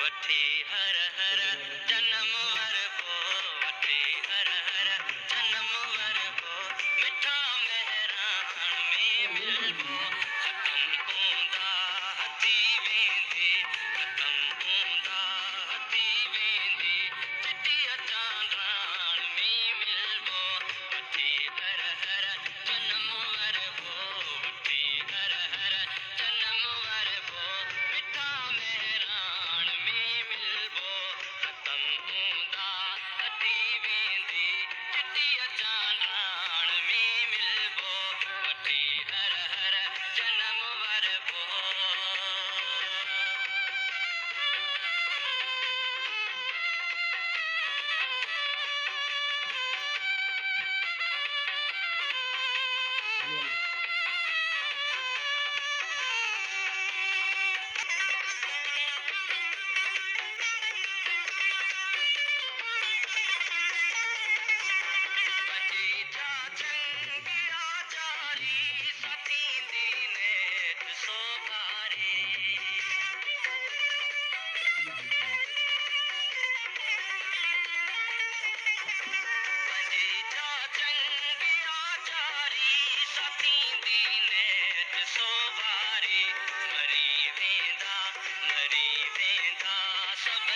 वठी हर हर जन्म वर को वठी हर हर जन्म वर को मिठा मेहरान में मिलबो खत्म हूंदा हथी वेंदी खत्म हूंदा हथी वेंदी चिट्ठी चांडाण में मिलबो वठी हर हर जन्म वर को वठी हर हर जन्म वर को मिठा मेहरान में मिलबो खत्म हूंदा हथी वेंदी चिट्ठी चांडाण में मिलबो वठी हर हर जन्म वर को मरी वेंदा सब